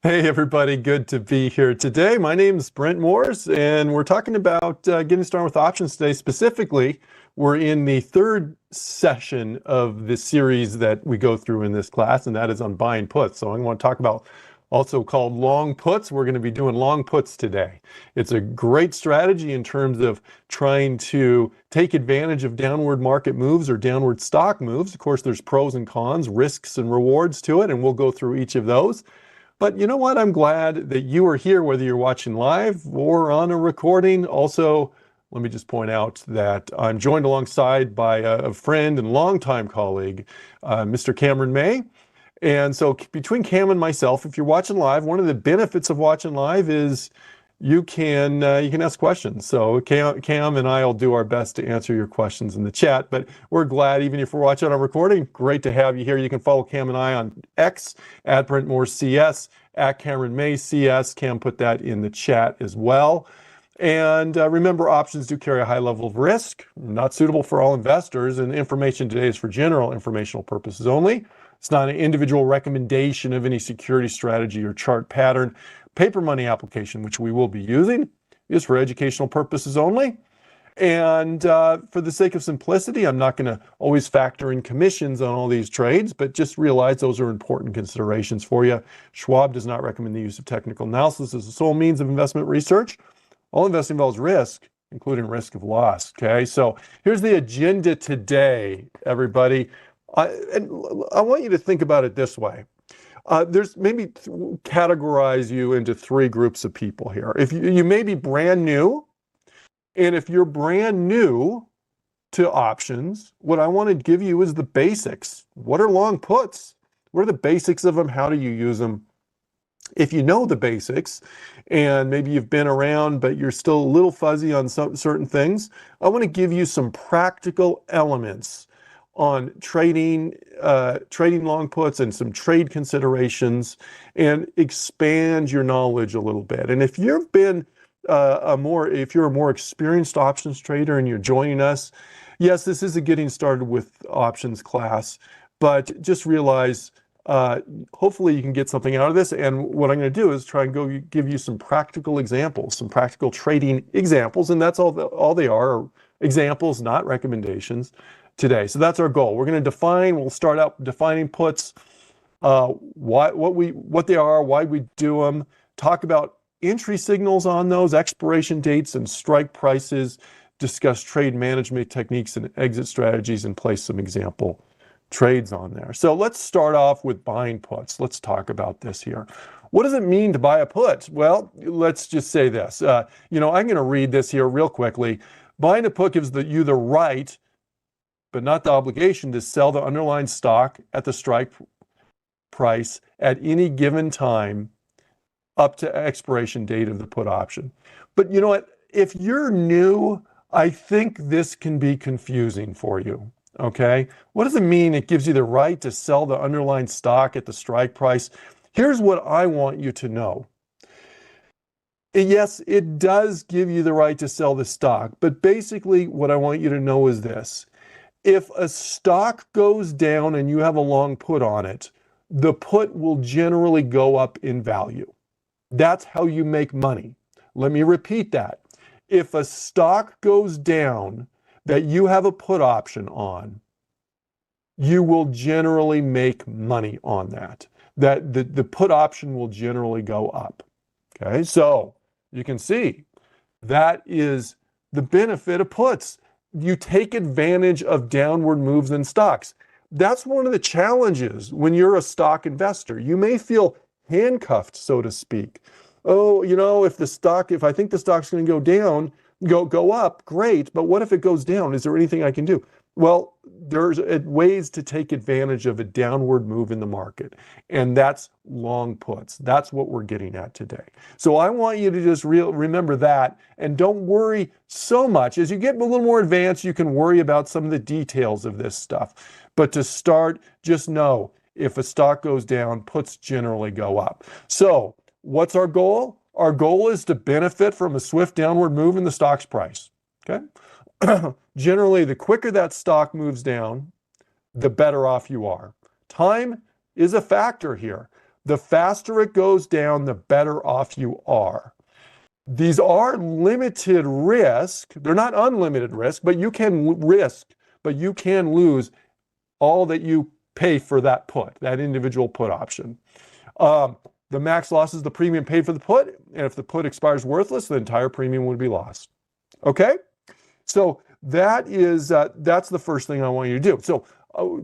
Hey everybody, good to be here today. My name is Brent Morse, and we're talking about getting started with options today. Specifically, we're in the third session of the series that we go through in this class, and that is on buying puts. So I want to talk about also called long puts. We're going to be doing long puts today. It's a great strategy in terms of trying to take advantage of downward market moves or downward stock moves. Of course, there's pros and cons, risks and rewards to it, and we'll go through each of those. But you know what? I'm glad that you are here, whether you're watching live or on a recording. Also, let me just point out that I'm joined alongside by a friend and longtime colleague, Mr. Cameron May. And so between Cam and myself, if you're watching live, one of the benefits of watching live is you can ask questions. So Cam and I will do our best to answer your questions in the chat. But we're glad, even if we're watching on recording, great to have you here. You can follow Cam and I on X at Brent Morse CS, at Cameron May CS. Cam put that in the chat as well. And remember, options do carry a high level of risk, not suitable for all investors. And information today is for general informational purposes only. It's not an individual recommendation of any security strategy or chart pattern. Paper money application, which we will be using, is for educational purposes only. And for the sake of simplicity, I'm not going to always factor in commissions on all these trades, but just realize those are important considerations for you. Schwab does not recommend the use of technical analysis as the sole means of investment research. All investing involves risk, including risk of loss. Okay, so here's the agenda today, everybody. And I want you to think about it this way. There's maybe categorize you into three groups of people here. If you may be brand new, and if you're brand new to options, what I want to give you is the basics. What are long puts? What are the basics of them? How do you use them? If you know the basics, and maybe you've been around, but you're still a little fuzzy on some certain things, I want to give you some practical elements on trading long puts and some trade considerations, and expand your knowledge a little bit. And if you've been if you're a more experienced options trader and you're joining us, yes, this is a getting started with options class, but just realize hopefully you can get something out of this. And what I'm going to do is try and give you some practical examples, some practical trading examples, and that's all they are examples, not recommendations today. So that's our goal. We're going to we'll start out defining puts, what they are, why we do them, talk about entry signals on those, expiration dates and strike prices, discuss trade management techniques and exit strategies, and place some example trades on there. So let's start off with buying puts. Let's talk about this here. What does it mean to buy a put? Well, let's just say this. I'm going to read this here real quickly. Buying a put gives you the right, but not the obligation, to sell the underlying stock at the strike price at any given time up to expiration date of the put option. But you know what? If you're new, I think this can be confusing for you. Okay? What does it mean it gives you the right to sell the underlying stock at the strike price? Here's what I want you to know. Yes, it does give you the right to sell the stock, but basically what I want you to know is this. If a stock goes down and you have a long put on it, the put will generally go up in value. That's how you make money. Let me repeat that. If a stock goes down that you have a put option on, you will generally make money on that. That the put option will generally go up. Okay, so you can see that is the benefit of puts. You take advantage of downward moves in stocks. That's one of the challenges when you're a stock investor. You may feel handcuffed, so to speak. Oh, if I think the stock's going to go down, go up, great. But what if it goes down? Is there anything I can do? Well, there's ways to take advantage of a downward move in the market, and that's long puts. That's what we're getting at today. So I want you to just remember that, and don't worry so much. As you get a little more advanced, you can worry about some of the details of this stuff. But to start, just know if a stock goes down, puts generally go up. So what's our goal? Our goal is to benefit from a swift downward move in the stock's price. Okay? Generally, the quicker that stock moves down, the better off you are. Time is a factor here. The faster it goes down, the better off you are. These are limited risk. They're not unlimited risk, but you can lose all that you pay for that put, that individual put option. The max loss is the premium paid for the put, and if the put expires worthless, the entire premium would be lost. Okay? So that's the first thing I want you to do. So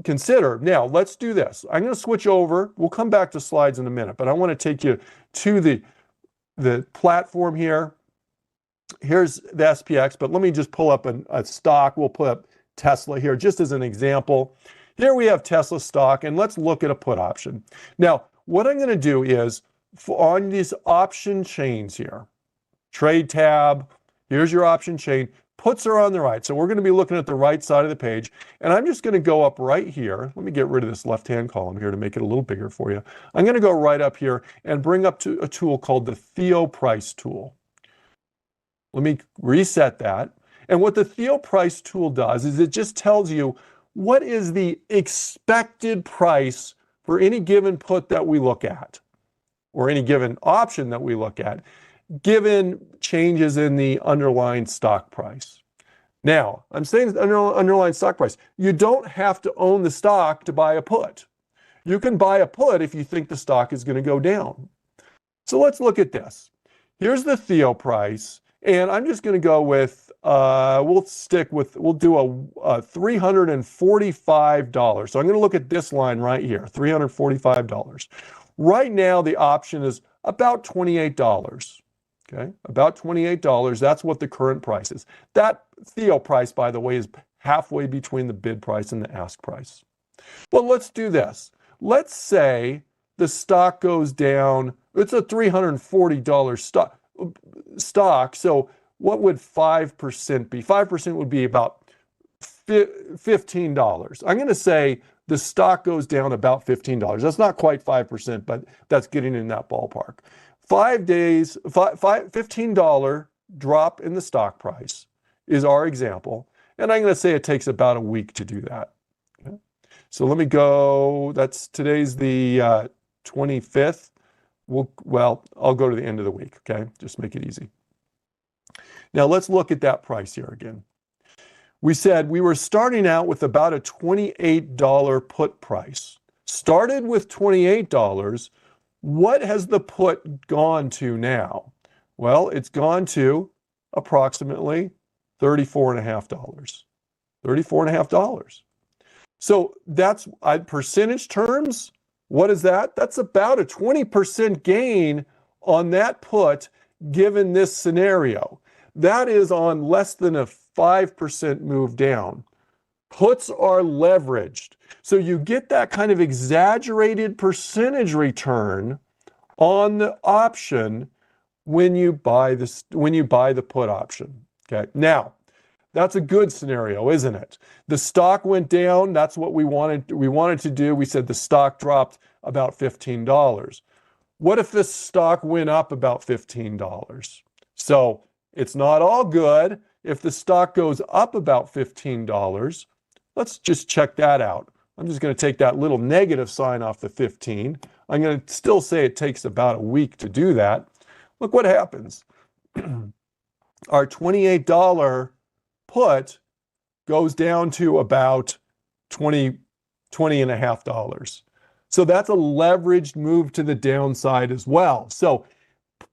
consider, now let's do this. I'm going to switch over. We'll come back to slides in a minute, but I want to take you to the platform here. Here's the SPX, but let me just pull up a stock. We'll put up Tesla here just as an example. Here we have Tesla stock, and let's look at a put option. Now, what I'm going to do is on these option chains here, trade tab, here's your option chain, puts are on the right. So we're going to be looking at the right side of the page, and I'm just going to go up right here. Let me get rid of this left-hand column here to make it a little bigger for you. I'm going to go right up here and bring up to a tool called the Theo Price tool. Let me reset that. And what the Theo Price tool does is it just tells you what is the expected price for any given put that we look at, or any given option that we look at, given changes in the underlying stock price. Now, I'm saying underlying stock price. You don't have to own the stock to buy a put. You can buy a put if you think the stock is going to go down. So let's look at this. Here's the Theo price, and I'm just going to go with, we'll do a $345. So I'm going to look at this line right here, $345. Right now, the option is about $28. Okay, about $28. That's what the current price is. That Theo price, by the way, is halfway between the bid price and the ask price. Well, let's do this. Let's say the stock goes down. It's a $340 stock. So what would 5% be? 5% would be about $15. I'm going to say the stock goes down about $15. That's not quite 5%, but that's getting in that ballpark. 5 days, $15 drop in the stock price is our example. And I'm going to say it takes about a week to do that. Okay? So let me go, today's the 25th. I'll go to the end of the week, okay? Just make it easy. Now let's look at that price here again. We said we were starting out with about a $28 put price. Started with $28. What has the put gone to now? Well, it's gone to approximately $34.50. $34.50. So that's percentage terms. What is that? That's about a 20% gain on that put given this scenario. That is on less than a 5% move down. Puts are leveraged. So you get that kind of exaggerated percentage return on the option when you buy the put option. Okay. Now, that's a good scenario, isn't it? The stock went down. That's what we wanted to do. We said the stock dropped about $15. What if the stock went up about $15? So it's not all good. If the stock goes up about $15, let's just check that out. I'm just going to take that little negative sign off the 15. I'm going to still say it takes about a week to do that. Look what happens. Our $28 put goes down to about $20.50. So that's a leveraged move to the downside as well. So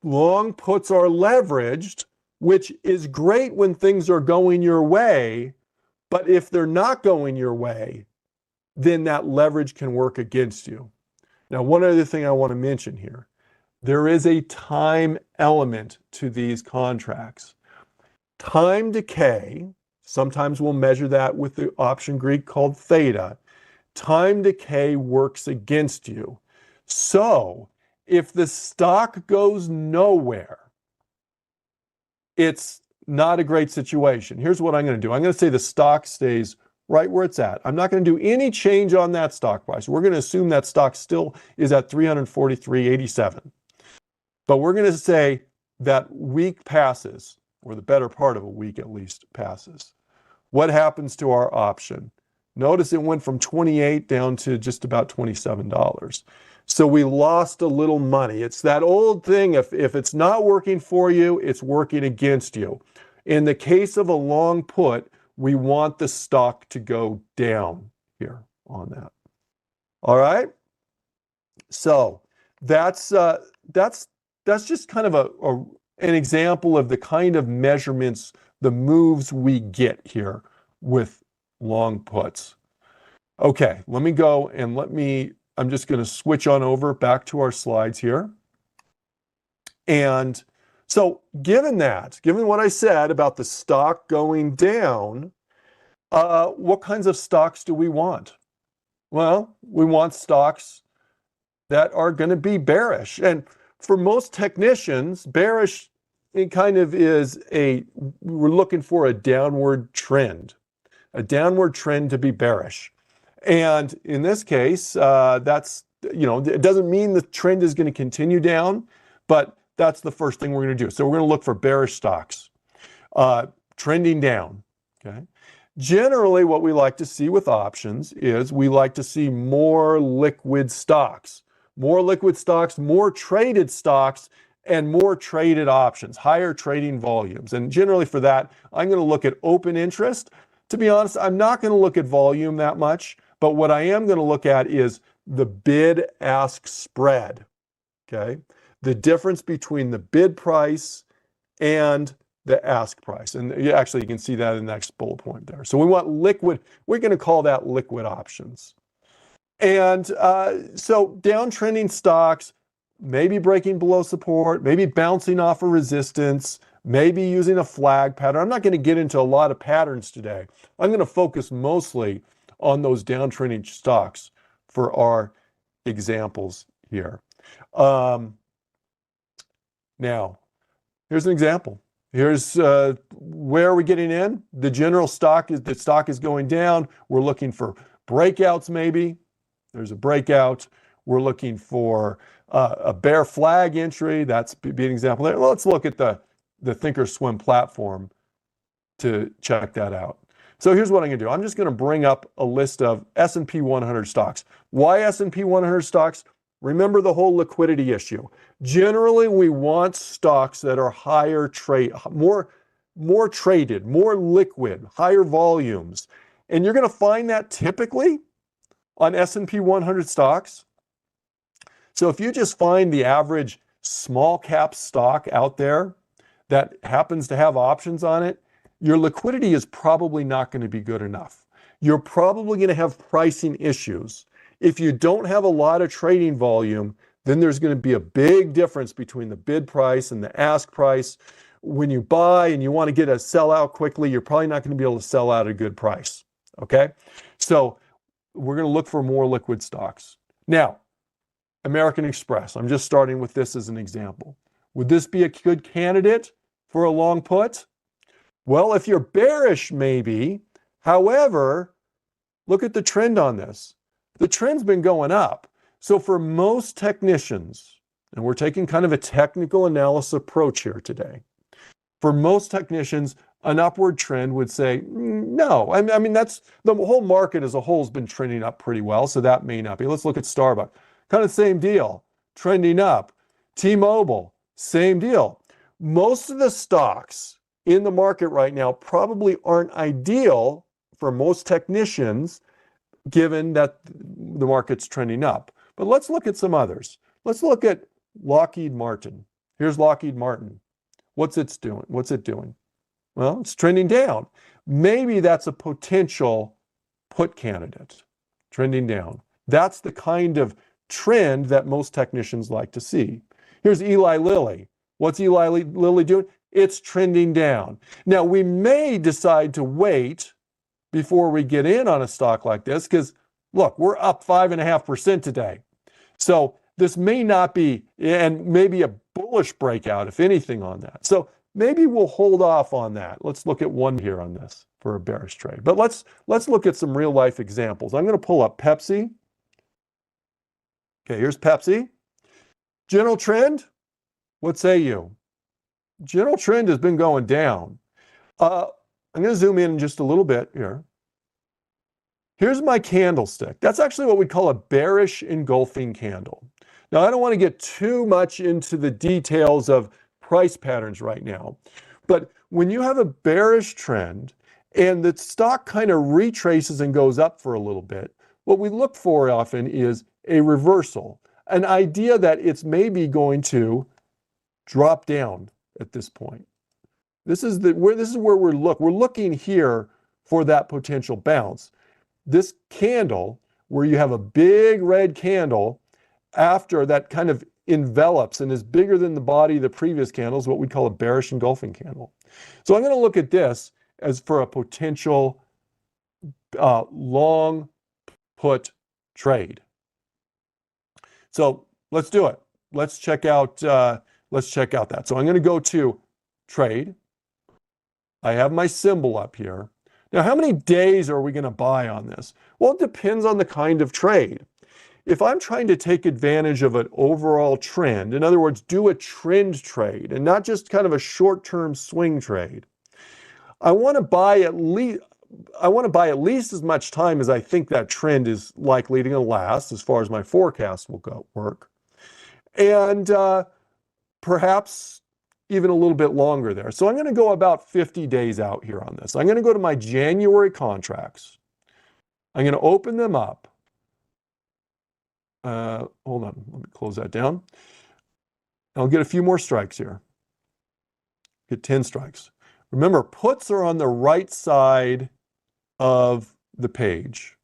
long puts are leveraged, which is great when things are going your way. But if they're not going your way, then that leverage can work against you. Now, one other thing I want to mention here. There is a time element to these contracts. Time decay, sometimes we'll measure that with the option Greek called theta. Time decay works against you. So if the stock goes nowhere, it's not a great situation. Here's what I'm going to do. I'm going to say the stock stays right where it's at. I'm not going to do any change on that stock price. We're going to assume that stock still is at 343.87. But we're going to say that week passes, or the better part of a week at least passes. What happens to our option? Notice it went from 28 down to just about $27. So we lost a little money. It's that old thing, if it's not working for you, it's working against you. In the case of a long put, we want the stock to go down here on that. All right. So that's just kind of an example of the kind of measurements, the moves we get here with long puts. Okay, let me go and I'm just going to switch on over back to our slides here. And so given what I said about the stock going down, what kinds of stocks do we want? Well, we want stocks that are going to be bearish. And for most technicians, bearish, it kind of is we're looking for a downward trend to be bearish. And in this case, that's, it doesn't mean the trend is going to continue down, but that's the first thing we're going to do. So we're going to look for bearish stocks, trending down, okay? Generally, what we like to see with options is we like to see more liquid stocks, more traded stocks, and more traded options, higher trading volumes. And generally for that, I'm going to look at open interest. To be honest, I'm not going to look at volume that much, but what I am going to look at is the bid-ask spread, okay? The difference between the bid price and the ask price. And actually, you can see that in the next bullet point there. So we want liquid, we're going to call that liquid options. And so downtrending stocks, maybe breaking below support, maybe bouncing off a resistance, maybe using a flag pattern. I'm not going to get into a lot of patterns today. I'm going to focus mostly on those downtrending stocks for our examples here. Now, here's an example. Here's where are we getting in? The general stock is going down. We're looking for breakouts maybe. There's a breakout. We're looking for a bear flag entry. That's be an example there. Let's look at the Thinkorswim platform to check that out. So here's what I'm going to do. I'm just going to bring up a list of S&P 100 stocks. Why S&P 100 stocks? Remember the whole liquidity issue. Generally, we want stocks that are higher trade, more traded, more liquid, higher volumes. And you're going to find that typically on S&P 100 stocks. So if you just find the average small cap stock out there that happens to have options on it, your liquidity is probably not going to be good enough. You're probably going to have pricing issues. If you don't have a lot of trading volume, then there's going to be a big difference between the bid price and the ask price. When you buy and you want to get a sell out quickly, you're probably not going to be able to sell out at a good price. Okay? So we're going to look for more liquid stocks. Now, American Express. I'm just starting with this as an example. Would this be a good candidate for a long put? Well, if you're bearish, maybe. However, look at the trend on this. The trend's been going up. So for most technicians, and we're taking kind of a technical analysis approach here today, for most technicians, an upward trend would say, no. I mean, that's the whole market as a whole has been trending up pretty well, so that may not be. Let's look at Starbucks. Kind of same deal, trending up. T-Mobile, same deal. Most of the stocks in the market right now probably aren't ideal for most technicians, given that the market's trending up. But let's look at some others. Let's look at Lockheed Martin. Here's Lockheed Martin. What's it doing? Well, it's trending down. Maybe that's a potential put candidate, trending down. That's the kind of trend that most technicians like to see. Here's Eli Lilly. What's Eli Lilly doing? It's trending down. Now, we may decide to wait before we get in on a stock like this because, look, we're up 5.5% today. So this may not be, and maybe a bullish breakout, if anything, on that. So maybe we'll hold off on that. Let's look at one here on this for a bearish trade. But let's look at some real life examples. I'm going to pull up Pepsi. Okay, here's Pepsi. General trend, what say you? General trend has been going down. I'm going to zoom in just a little bit here. Here's my candlestick. That's actually what we call a bearish engulfing candle. Now, I don't want to get too much into the details of price patterns right now, but when you have a bearish trend and the stock kind of retraces and goes up for a little bit, what we look for often is a reversal, an idea that it's maybe going to drop down at this point. This is where we're looking here for that potential bounce. This candle, where you have a big red candle after that kind of envelops and is bigger than the body of the previous candle, is what we call a bearish engulfing candle. So I'm going to look at this as for a potential long put trade. So let's do it. Let's check out that. So I'm going to go to trade. I have my symbol up here. Now, how many days are we going to buy on this? Well, it depends on the kind of trade. If I'm trying to take advantage of an overall trend, in other words, do a trend trade and not just kind of a short-term swing trade, I want to buy at least as much time as I think that trend is likely to last, as far as my forecast will work, and perhaps even a little bit longer there. So I'm going to go about 50 days out here on this. I'm going to go to my January contracts. I'm going to open them up. Hold on, let me close that down. I'll get a few more strikes here. Get 10 strikes. Remember, puts are on the right side of the page.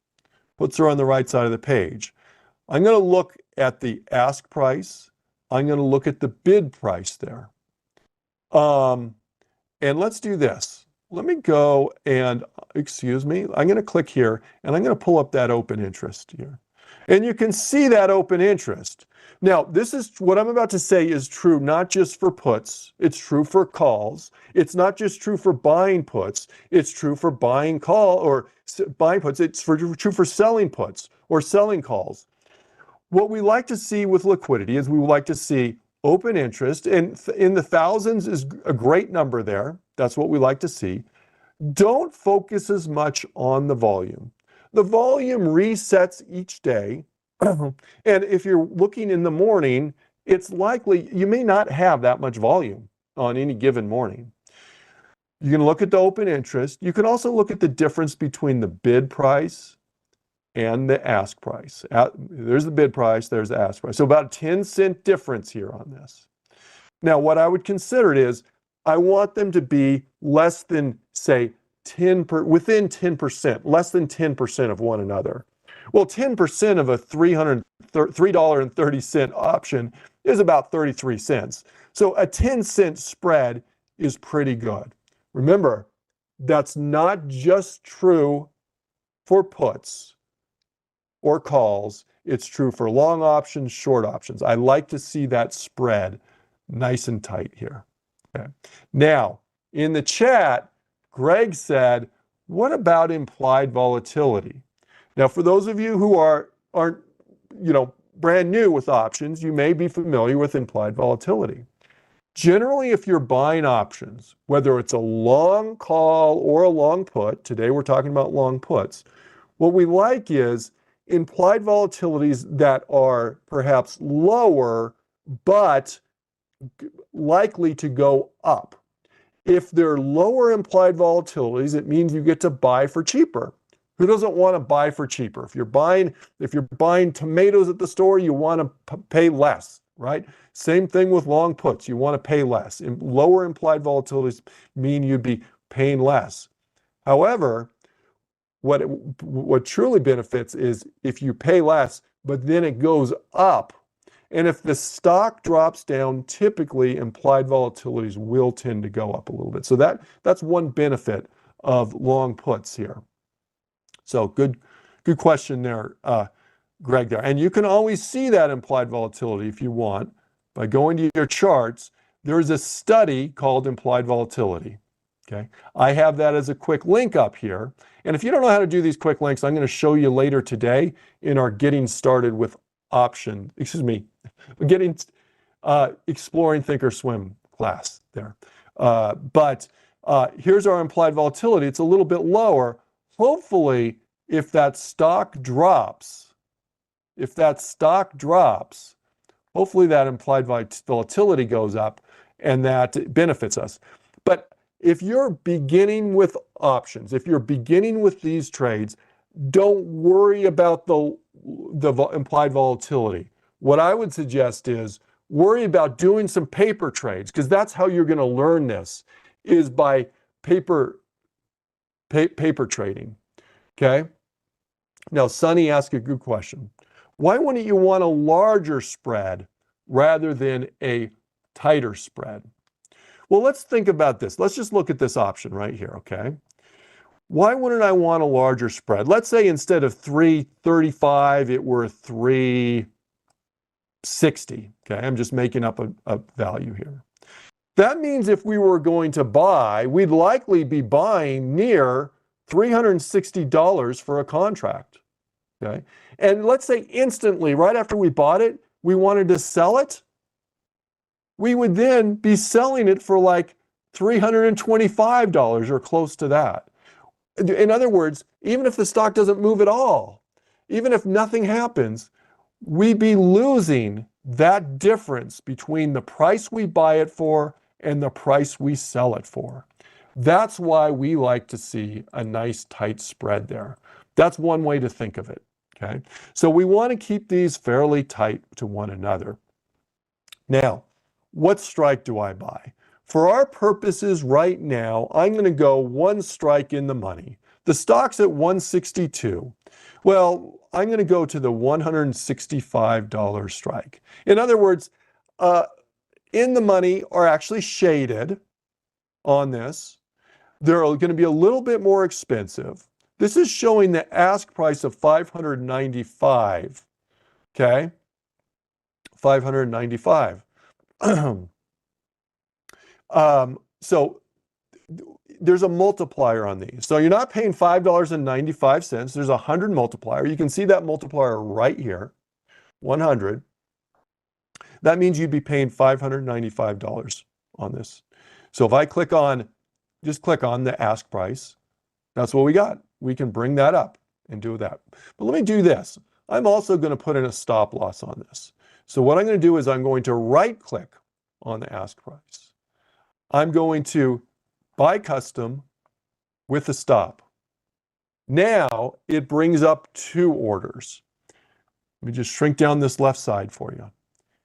Puts are on the right side of the page. I'm going to look at the ask price. I'm going to look at the bid price there. And let's do this. Let me go and, excuse me, I'm going to click here and I'm going to pull up that open interest here. And you can see that open interest. Now, this is what I'm about to say is true not just for puts, it's true for calls. It's not just true for buying puts, it's true for buying call or buying puts. It's true for selling puts or selling calls. What we like to see with liquidity is we would like to see open interest, and in the thousands is a great number there. That's what we like to see. Don't focus as much on the volume. The volume resets each day. And if you're looking in the morning, it's likely you may not have that much volume on any given morning. You can look at the open interest. You can also look at the difference between the bid price and the ask price. There's the bid price, there's the ask price. So about a 10-cent difference here on this. Now, what I would consider it is I want them to be less than, say, within 10%, less than 10% of one another. Well, 10% of a $3.30 option is about 33 cents. So a 10-cent spread is pretty good. Remember, that's not just true for puts or calls. It's true for long options, short options. I like to see that spread nice and tight here. Okay. Now, in the chat, Greg said, what about implied volatility? Now, for those of you who aren't brand new with options, you may be familiar with implied volatility. Generally, if you're buying options, whether it's a long call or a long put, today we're talking about long puts, what we like is implied volatilities that are perhaps lower, but likely to go up. If they're lower implied volatilities, it means you get to buy for cheaper. Who doesn't want to buy for cheaper? If you're buying tomatoes at the store, you want to pay less, right? Same thing with long puts. You want to pay less. Lower implied volatilities mean you'd be paying less. However, what truly benefits is if you pay less, but then it goes up. And if the stock drops down, typically implied volatilities will tend to go up a little bit. So that's one benefit of long puts here. So good question there, Greg there. And you can always see that implied volatility if you want by going to your charts. There's a study called implied volatility. Okay, I have that as a quick link up here. And if you don't know how to do these quick links, I'm going to show you later today in our Getting Started with Exploring Thinkorswim class there. But here's our implied volatility. It's a little bit lower. Hopefully, if that stock drops, Hopefully that implied volatility goes up and that benefits us. But if you're beginning with options, if you're beginning with these trades, don't worry about the implied volatility. What I would suggest is worry about doing some paper trades, because that's how you're going to learn this, is by paper trading. Okay. Now, Sonny asked a good question. Why wouldn't you want a larger spread rather than a tighter spread? Well, let's think about this. Let's just look at this option right here, okay? Why wouldn't I want a larger spread? Let's say instead of 335, it were 360, okay? I'm just making up a value here. That means if we were going to buy, we'd likely be buying near $360 for a contract, okay? And let's say instantly, right after we bought it, we wanted to sell it, we would then be selling it for like $325 or close to that. In other words, even if the stock doesn't move at all, even if nothing happens, we'd be losing that difference between the price we buy it for and the price we sell it for. That's why we like to see a nice tight spread there. That's one way to think of it, okay? So we want to keep these fairly tight to one another. Now, what strike do I buy? For our purposes right now, I'm going to go one strike in the money. The stock's at 162. Well, I'm going to go to the $165 strike. In other words, in the money are actually shaded on this. They're going to be a little bit more expensive. This is showing the ask price of $595. Okay? $595. So there's a multiplier on these. So you're not paying $5.95. There's a 100 multiplier. You can see that multiplier right here, 100. That means you'd be paying $595 on this. So if I just click on the ask price, that's what we got. We can bring that up and do that. But let me do this. I'm also going to put in a stop loss on this. So what I'm going to do is I'm going to right click on the ask price. I'm going to buy custom with a stop. Now it brings up two orders. Let me just shrink down this left side for you.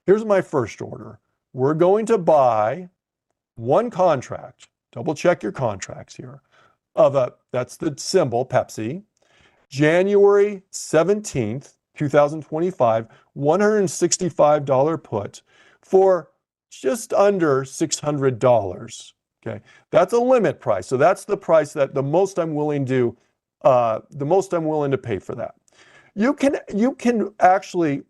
Here's my first order. We're going to buy one contract. Double check your contracts here. That's the symbol, Pepsi. January 17th, 2025, $165 put for just under $600. Okay, that's a limit price. So that's the price that the most I'm willing to pay for that. You can actually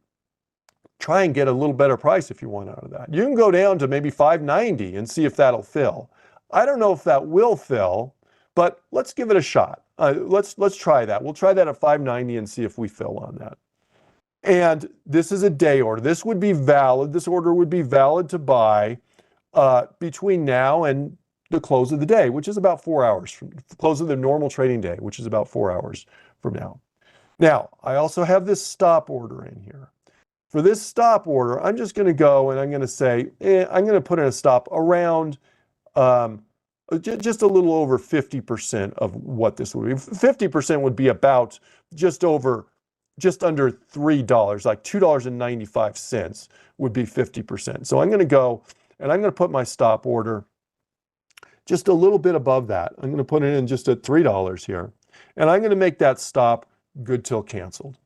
try and get a little better price if you want out of that. You can go down to maybe $590 and see if that'll fill. I don't know if that will fill, but let's give it a shot. Let's try that. We'll try that at $590 and see if we fill on that. And this is a day order. This would be valid. This order would be valid to buy between now and the close of the day, which is about 4 hours from the close of the normal trading day, which is about 4 hours from now. Now, I also have this stop order in here. For this stop order, I'm just going to go and I'm going to say, I'm going to put in a stop around just a little over 50% of what this would be. 50% would be about just under $3, like $2.95 would be 50%. So I'm going to go and I'm going to put my stop order just a little bit above that. I'm going to put it in just at $3 here. And I'm going to make that stop good till canceled.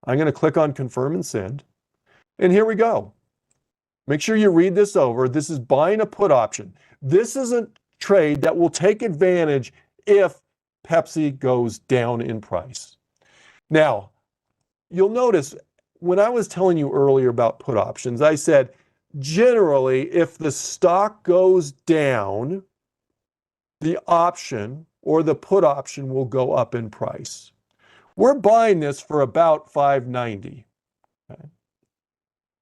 I'm going to click on confirm and send. And here we go. Make sure you read this over. This is buying a put option. This is a trade that will take advantage if Pepsi goes down in price. Now, you'll notice when I was telling you earlier about put options, I said, generally, if the stock goes down, the option or the put option will go up in price. We're buying this for about $590. Okay.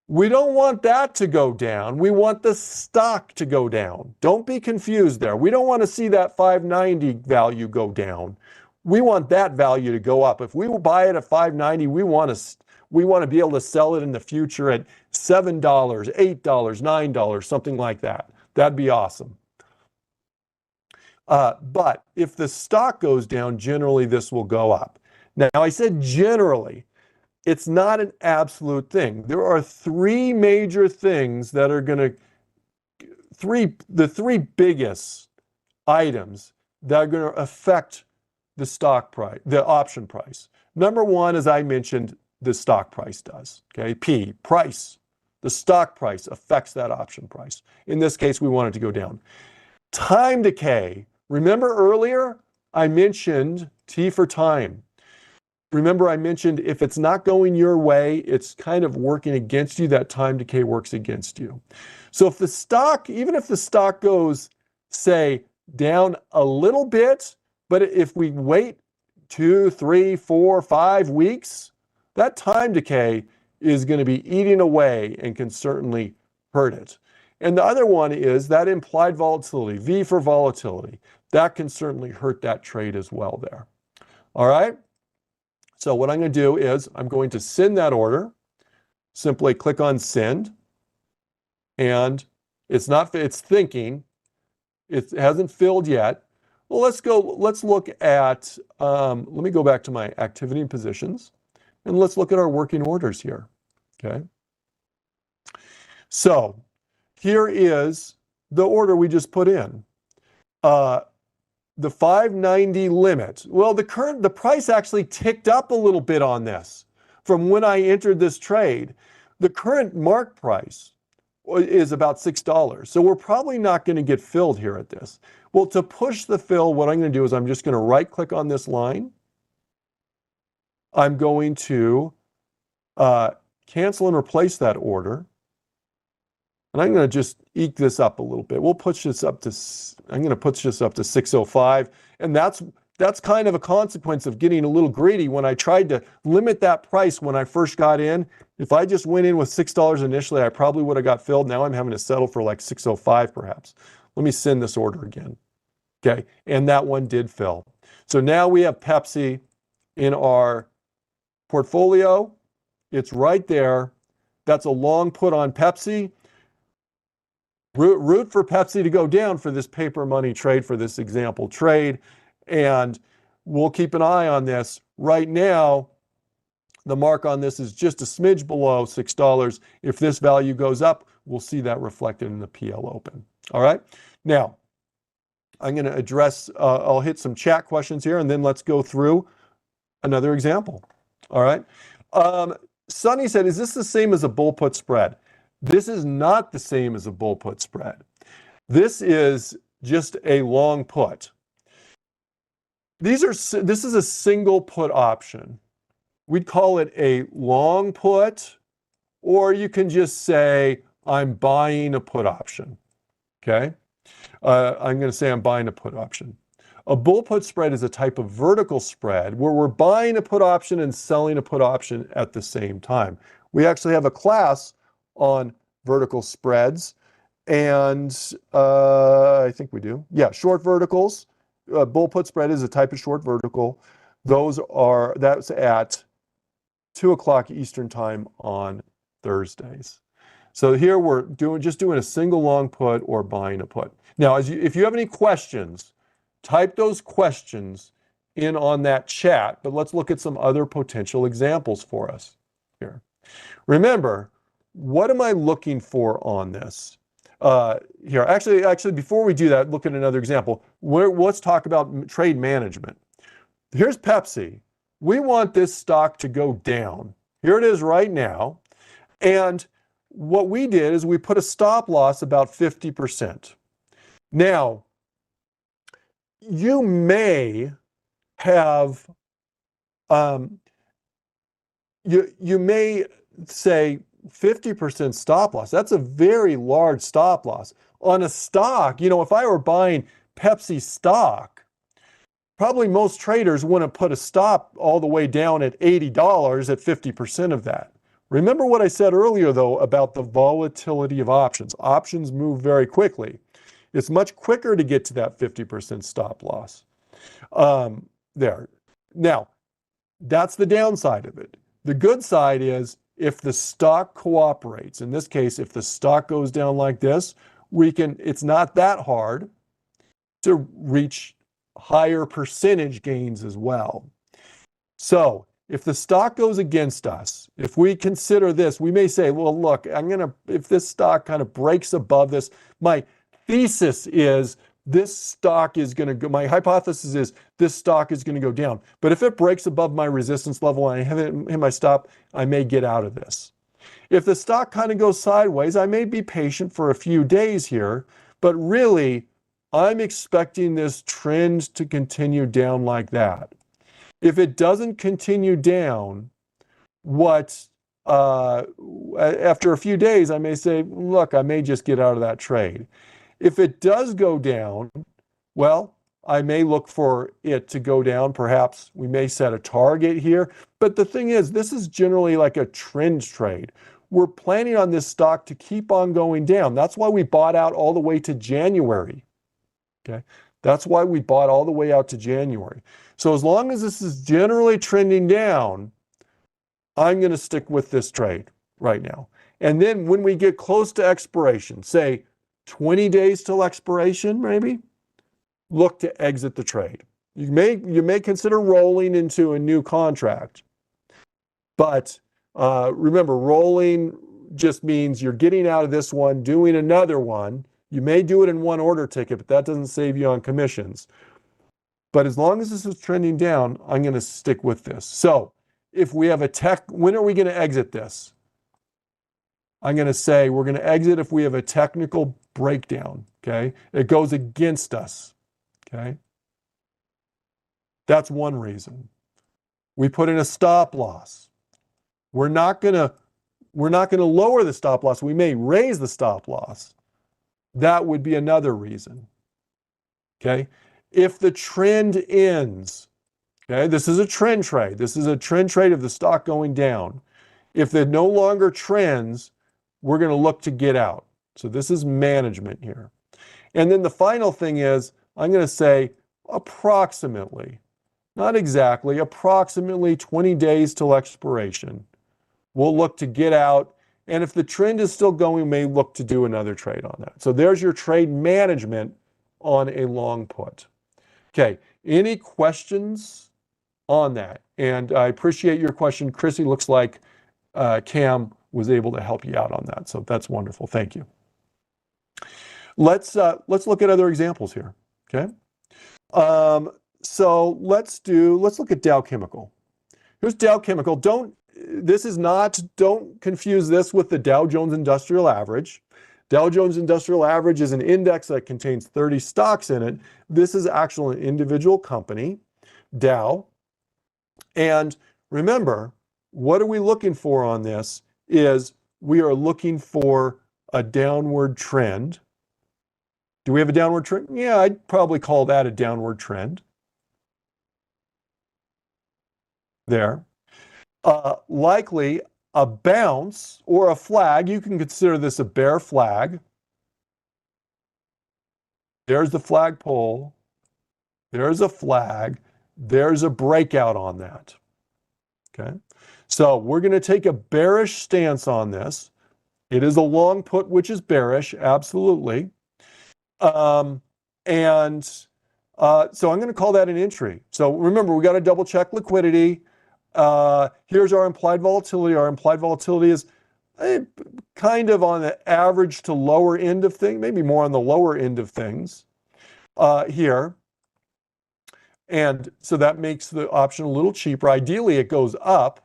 We don't want that to go down. We want the stock to go down. Don't be confused there. We don't want to see that $590 value go down. We want that value to go up. If we buy it at $590, we want to be able to sell it in the future at $7, $8, $9, something like that. That'd be awesome. But if the stock goes down, generally this will go up. Now, I said generally. It's not an absolute thing. There are three major things that are going to, the three biggest items that are going to affect the stock price, the option price. Number one, as I mentioned, the stock price does. Okay, P, price. The stock price affects that option price. In this case, we want it to go down. Time decay. Remember earlier, I mentioned T for time. Remember, I mentioned if it's not going your way, it's kind of working against you. That time decay works against you. So if the stock, even if the stock goes, say, down a little bit, but if we wait 2, 3, 4, 5 weeks, that time decay is going to be eating away and can certainly hurt it. And the other one is that implied volatility, V for volatility. That can certainly hurt that trade as well there. All right. So what I'm going to do is I'm going to send that order. Simply click on send. And it's thinking. It hasn't filled yet. Well, let's look at, let me go back to my activity and positions. And let's look at our working orders here. Okay. So here is the order we just put in. The 590 limit. Well, the price actually ticked up a little bit on this from when I entered this trade. The current mark price is about $6. So we're probably not going to get filled here at this. Well, to push the fill, what I'm going to do is I'm just going to right click on this line. I'm going to cancel and replace that order. And I'm going to just eke this up a little bit. We'll push this up to, I'm going to push this up to 605. And that's kind of a consequence of getting a little greedy. When I tried to limit that price when I first got in, if I just went in with $6 initially, I probably would have got filled. Now I'm having to settle for like 605 perhaps. Let me send this order again. Okay, and that one did fill. So now we have Pepsi in our portfolio. It's right there. That's a long put on Pepsi. Root for Pepsi to go down for this paper money trade, for this example trade. And we'll keep an eye on this. Right now, the mark on this is just a smidge below $6. If this value goes up, we'll see that reflected in the PL open. All right. Now, I'm going to address, I'll hit some chat questions here, and then let's go through another example. All right. Sonny said, is this the same as a bull put spread? This is not the same as a bull put spread. This is just a long put. This is a single put option. We'd call it a long put, or you can just say, I'm buying a put option. Okay. I'm going to say I'm buying a put option. A bull put spread is a type of vertical spread where we're buying a put option and selling a put option at the same time. We actually have a class on vertical spreads, and I think we do. Yeah, short verticals. Bull put spread is a type of short vertical. That's at 2 o'clock Eastern time on Thursdays. So here we're just doing a single long put or buying a put. Now, if you have any questions, type those questions in on that chat, but let's look at some other potential examples for us here. Remember, what am I looking for on this? Here, actually, before we do that, look at another example. Let's talk about trade management. Here's Pepsi. We want this stock to go down. Here it is right now. And what we did is we put a stop loss about 50%. Now, you may have, you may say 50% stop loss. That's a very large stop loss. On a stock, if I were buying Pepsi stock, probably most traders wouldn't put a stop all the way down at $80 at 50% of that. Remember what I said earlier, though, about the volatility of options. Options move very quickly. It's much quicker to get to that 50% stop loss. There. Now, that's the downside of it. The good side is if the stock cooperates, in this case, if the stock goes down like this, it's not that hard to reach higher percentage gains as well. So if the stock goes against us, if we consider this, we may say, well, look, if this stock kind of breaks above this, my thesis is this stock is going to go, my hypothesis is this stock is going to go down. But if it breaks above my resistance level and I haven't hit my stop, I may get out of this. If the stock kind of goes sideways, I may be patient for a few days here, but really, I'm expecting this trend to continue down like that. If it doesn't continue down, after a few days, I may say, look, I may just get out of that trade. If it does go down, well, I may look for it to go down. Perhaps we may set a target here. But the thing is, this is generally like a trend trade. We're planning on this stock to keep on going down. That's why we bought out all the way to January. Okay, that's why we bought all the way out to January. So as long as this is generally trending down, I'm going to stick with this trade right now. And then when we get close to expiration, say 20 days till expiration, maybe, look to exit the trade. You may consider rolling into a new contract, but remember, rolling just means you're getting out of this one, doing another one. You may do it in one order ticket, but that doesn't save you on commissions. But as long as this is trending down, I'm going to stick with this. So if we have when are we going to exit this? I'm going to say we're going to exit if we have a technical breakdown, okay? It goes against us, okay? That's one reason. We put in a stop loss. We're not going to lower the stop loss. We may raise the stop loss. That would be another reason, okay? If the trend ends, okay, this is a trend trade. This is a trend trade of the stock going down. If they're no longer trends, we're going to look to get out. So this is management here. And then the final thing is, I'm going to say approximately, not exactly, approximately 20 days till expiration. We'll look to get out. And if the trend is still going, we may look to do another trade on that. So there's your trade management on a long put. Okay, any questions on that? And I appreciate your question, Chrissy. Looks like Cam was able to help you out on that. So that's wonderful. Thank you. Let's look at other examples here. Okay. So let's look at Dow Chemical. Here's Dow Chemical. Don't confuse this with the Dow Jones Industrial Average. Dow Jones Industrial Average is an index that contains 30 stocks in it. This is actually an individual company, Dow. And remember, what are we looking for on this? Is we are looking for a downward trend. Do we have a downward trend? Yeah, I'd probably call that a downward trend. There. Likely a bounce or a flag. You can consider this a bear flag. There's the flagpole. There's a flag. There's a breakout on that. Okay. So we're going to take a bearish stance on this. It is a long put, which is bearish, absolutely. So I'm going to call that an entry. So remember, we got to double check liquidity. Here's our implied volatility. Our implied volatility is kind of on the average to lower end of things, maybe more on the lower end of things here. And so that makes the option a little cheaper. Ideally, it goes up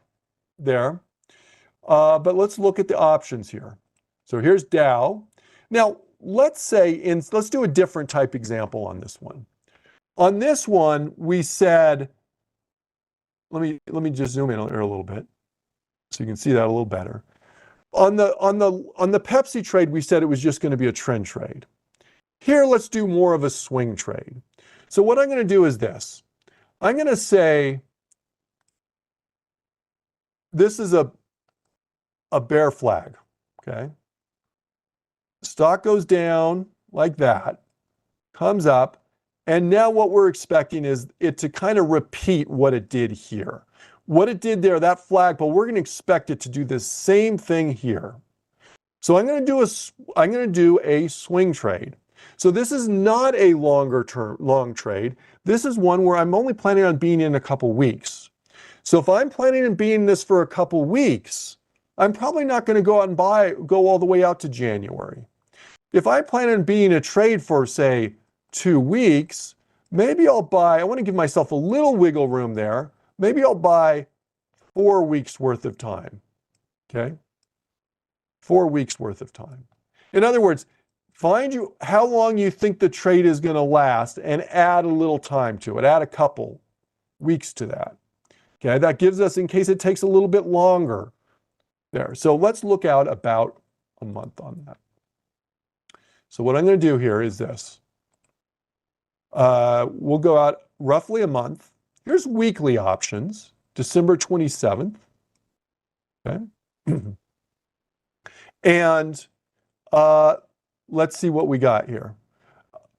there. But let's look at the options here. So here's Dow. Now, let's do a different type example on this one. On this one, we said, let me just zoom in here a little bit so you can see that a little better. On the Pepsi trade, we said it was just going to be a trend trade. Here, let's do more of a swing trade. So what I'm going to do is this. I'm going to say this is a bear flag, okay? Stock goes down like that, comes up, and now what we're expecting is it to kind of repeat what it did here. what it did there, that flag, but we're going to expect it to do the same thing here. So I'm going to do a swing trade. So this is not a long trade. This is one where I'm only planning on being in a couple weeks. So if I'm planning on being this for a couple weeks, I'm probably not going to go out and go all the way out to January. If I plan on being a trade for, say, 2 weeks, maybe I'll buy, I want to give myself a little wiggle room there. Maybe I'll buy 4 weeks worth of time. Okay? 4 weeks worth of time. In other words, find how long you think the trade is going to last and add a little time to it. Add a couple weeks to that. Okay, that gives us, in case it takes a little bit longer there. So let's look out about a month on that. So what I'm going to do here is this. We'll go out roughly a month. Here's weekly options, December 27th. Okay. And let's see what we got here.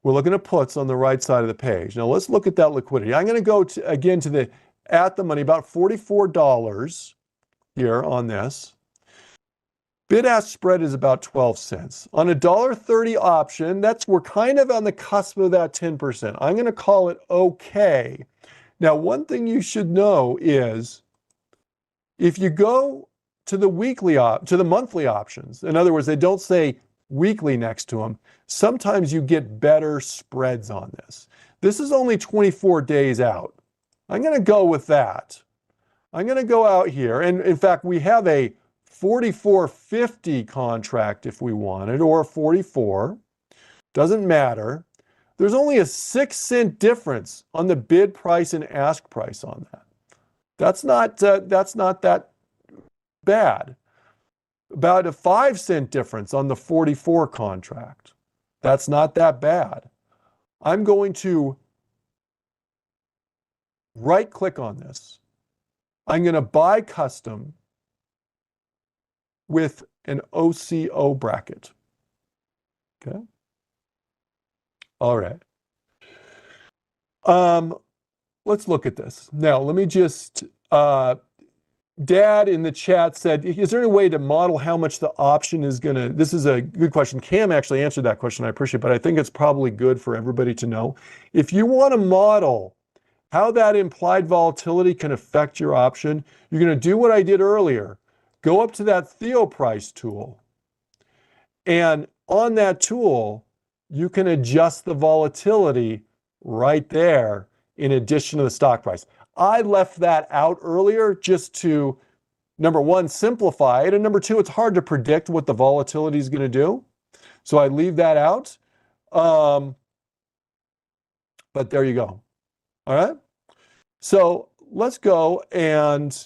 We're looking at puts on the right side of the page. Now let's look at that liquidity. I'm going to go again to the at the money, about $44 here on this. Bid-ask spread is about 12 cents. On a $1.30 option, we're kind of on the cusp of that 10%. I'm going to call it okay. Now, one thing you should know is if you go to the monthly options, in other words, they don't say weekly next to them, sometimes you get better spreads on this. This is only 24 days out. I'm going to go with that. I'm going to go out here, and in fact, we have a 44.50 contract if we wanted, or a 44. Doesn't matter. There's only a 6-cent difference on the bid price and ask price on that. That's not that bad. About a 5-cent difference on the 44 contract. That's not that bad. I'm going to right-click on this. I'm going to buy custom with an OCO bracket. Okay. All right. Let's look at this. Now, let me just, Dad in the chat said, is there any way to model how much the option is going to, this is a good question. Cam actually answered that question. I appreciate it, but I think it's probably good for everybody to know. If you want to model how that implied volatility can affect your option, you're going to do what I did earlier. Go up to that Theoprice tool. And on that tool, you can adjust the volatility right there in addition to the stock price. I left that out earlier just to, number one, simplify it. And number two, it's hard to predict what the volatility is going to do. So I leave that out. But there you go. All right. So let's go and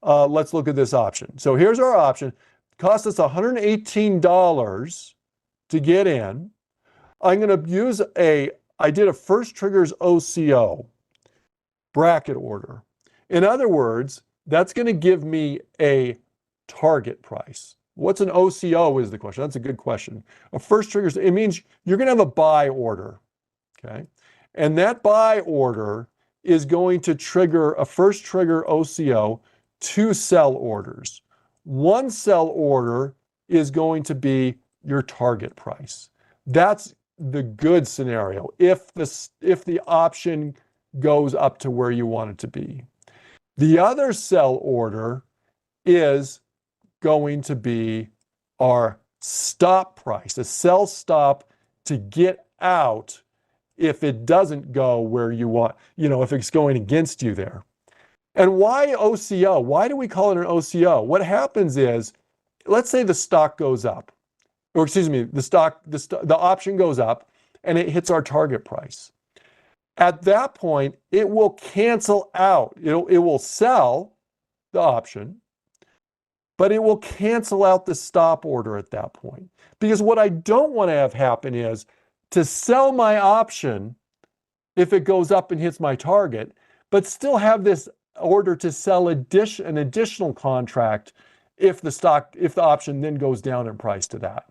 let's look at this option. So here's our option. It cost us $118 to get in. I'm going to use I did a first triggers OCO bracket order. In other words, that's going to give me a target price. What's an OCO is the question. That's a good question. A first triggers, it means you're going to have a buy order. Okay. And that buy order is going to trigger a first trigger OCO, 2 sell orders. 1 sell order is going to be your target price. That's the good scenario if the option goes up to where you want it to be. The other sell order is going to be our stop price, a sell stop to get out if it doesn't go where you want, if it's going against you there. And why OCO? Why do we call it an OCO? What happens is, let's say the stock goes up, or excuse me, the option goes up and it hits our target price. At that point, it will cancel out. It will sell the option, but it will cancel out the stop order at that point. Because what I don't want to have happen is to sell my option if it goes up and hits my target, but still have this order to sell an additional contract if the option then goes down in price to that.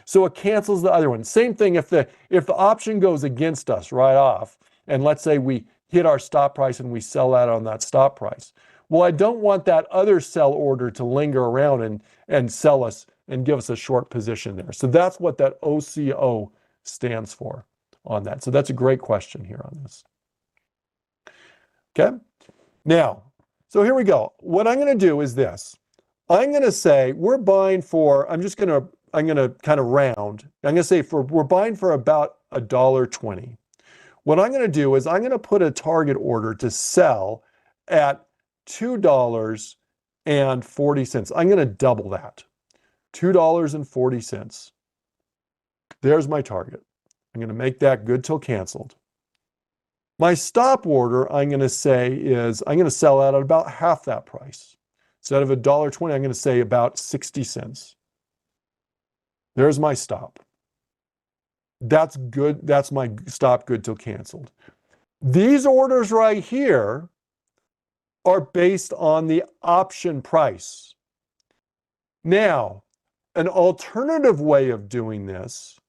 So it cancels the other one. Same thing if the option goes against us right off, and let's say we hit our stop price and we sell out on that stop price. Well, I don't want that other sell order to linger around and sell us and give us a short position there. So that's what that OCO stands for on that. So that's a great question here on this. Okay. Now, so here we go. What I'm going to do is this. I'm going to say we're buying for, I'm going to kind of round. I'm going to say we're buying for about $1.20. What I'm going to do is I'm going to put a target order to sell at $2.40. I'm going to double that. $2.40. There's my target. I'm going to make that good till canceled. My stop order, I'm going to say is, I'm going to sell out at about half that price. Instead of $1.20, I'm going to say about 60 cents. There's my stop. That's good. That's my stop good till canceled. These orders right here are based on the option price. Now, an alternative way of doing this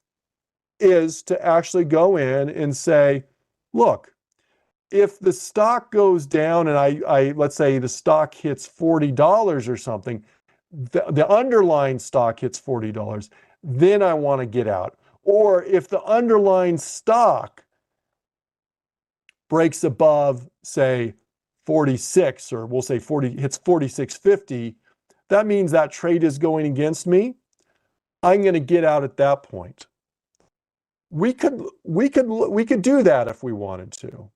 is to actually go in and say, look, if the stock goes down and I let's say the stock hits $40 or something, the underlying stock hits $40, then I want to get out. Or if the underlying stock breaks above, say, 46, or we'll say 40 hits 46.50, that means that trade is going against me. I'm going to get out at that point. We could do that if we wanted to.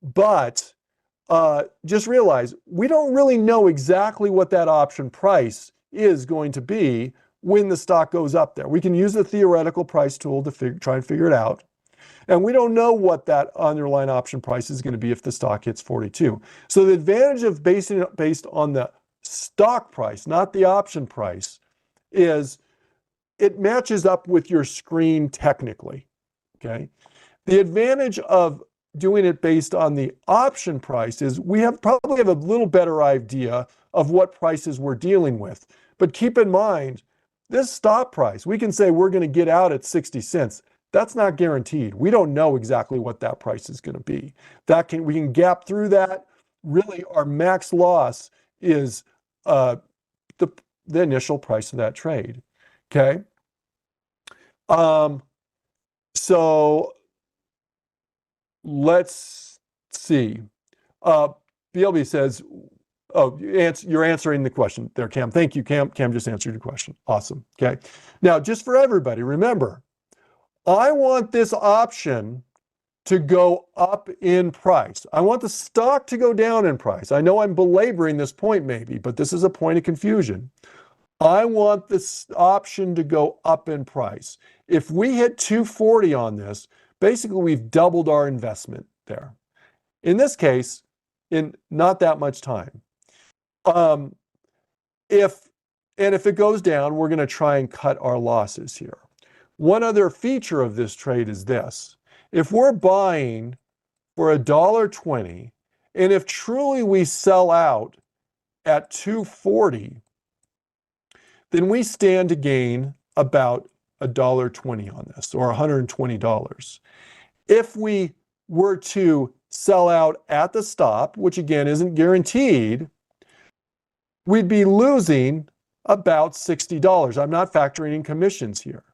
But just realize we don't really know exactly what that option price is going to be when the stock goes up there. We can use the theoretical price tool to try and figure it out. And we don't know what that underlying option price is going to be if the stock hits 42. So the advantage of basing it based on the stock price, not the option price, is it matches up with your screen technically. Okay. The advantage of doing it based on the option price is we probably have a little better idea of what prices we're dealing with. But keep in mind, this stop price, we can say we're going to get out at 60 cents. That's not guaranteed. We don't know exactly what that price is going to be. We can gap through that. Really, our max loss is the initial price of that trade. Okay. So let's see. BLB says, oh, you're answering the question there, Cam. Thank you, Cam. Cam just answered your question. Awesome. Okay. Now, just for everybody, remember, I want this option to go up in price. I want the stock to go down in price. I know I'm belaboring this point maybe, but this is a point of confusion. I want this option to go up in price. If we hit 240 on this, basically we've doubled our investment there. In this case, in not that much time. If it goes down, we're going to try and cut our losses here. One other feature of this trade is this. If we're buying for $1.20, and if truly we sell out at 240, then we stand to gain about $1.20 on this, or $120. If we were to sell out at the stop, which again isn't guaranteed, we'd be losing about $60. I'm not factoring in commissions here.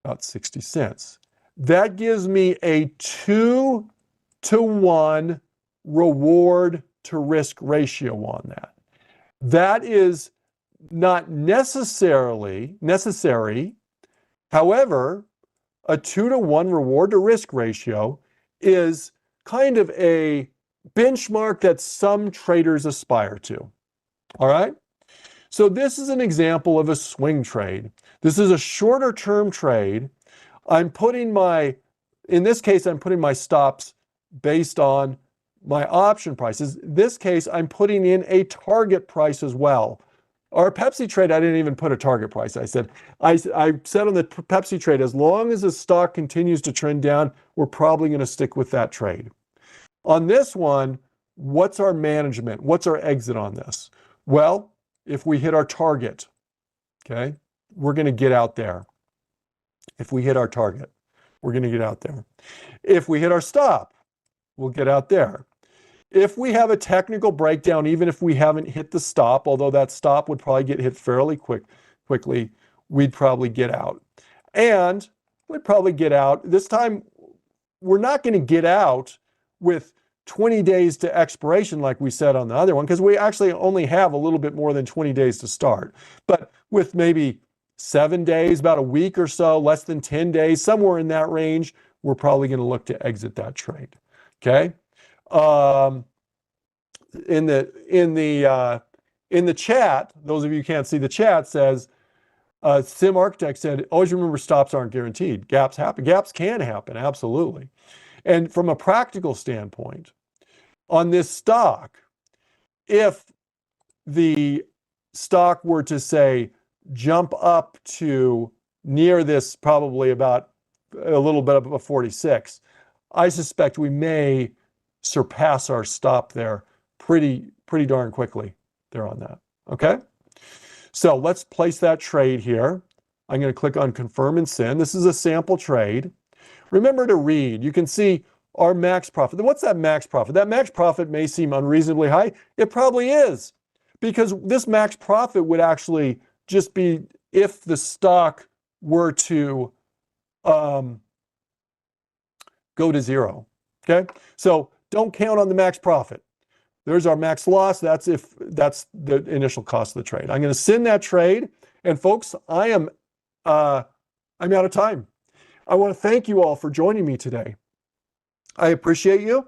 About 60 cents. That gives me a 2-to-1 reward to risk ratio on that. That is not necessarily necessary. However, a 2-to-1 reward to risk ratio is kind of a benchmark that some traders aspire to. All right. So this is an example of a swing trade. This is a shorter term trade. In this case, I'm putting my stops based on my option prices. In this case, I'm putting in a target price as well. Our Pepsi trade, I didn't even put a target price. I said on the Pepsi trade, as long as the stock continues to trend down, we're probably going to stick with that trade. On this one, what's our management? What's our exit on this? Well, if we hit our target, okay, we're going to get out there. If we hit our target, we're going to get out there. If we hit our stop, we'll get out there. If we have a technical breakdown, even if we haven't hit the stop, although that stop would probably get hit fairly quickly, we'd probably get out. And we'd probably get out. This time, we're not going to get out with 20 days to expiration like we said on the other one, because we actually only have a little bit more than 20 days to start. But with maybe 7 days, about a week or so, less than 10 days, somewhere in that range, we're probably going to look to exit that trade. Okay. In the chat, those of you who can't see the chat, says Sim Architect said, always remember stops aren't guaranteed. Gaps happen. Gaps can happen, absolutely. And from a practical standpoint, on this stock, if the stock were to say jump up to near this, probably about a little bit above 46, I suspect we may surpass our stop there pretty darn quickly there on that. Okay, so let's place that trade here. I'm going to click on confirm and send. This is a sample trade. Remember to read. You can see our max profit. What's that max profit? That max profit may seem unreasonably high. It probably is, because this max profit would actually just be if the stock were to go to zero. Okay, so don't count on the max profit. There's our max loss. That's the initial cost of the trade. I'm going to send that trade, and folks, I'm out of time. I want to thank you all for joining me today. I appreciate you.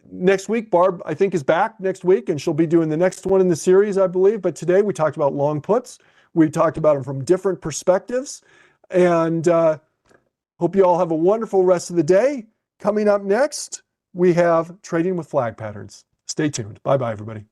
Next week, Barb, I think, is back next week, and she'll be doing the next one in the series, I believe. But today we talked about long puts. We talked about them from different perspectives, and hope you all have a wonderful rest of the day. Coming up next, we have Trading with Flag Patterns. Stay tuned. Bye-bye, everybody.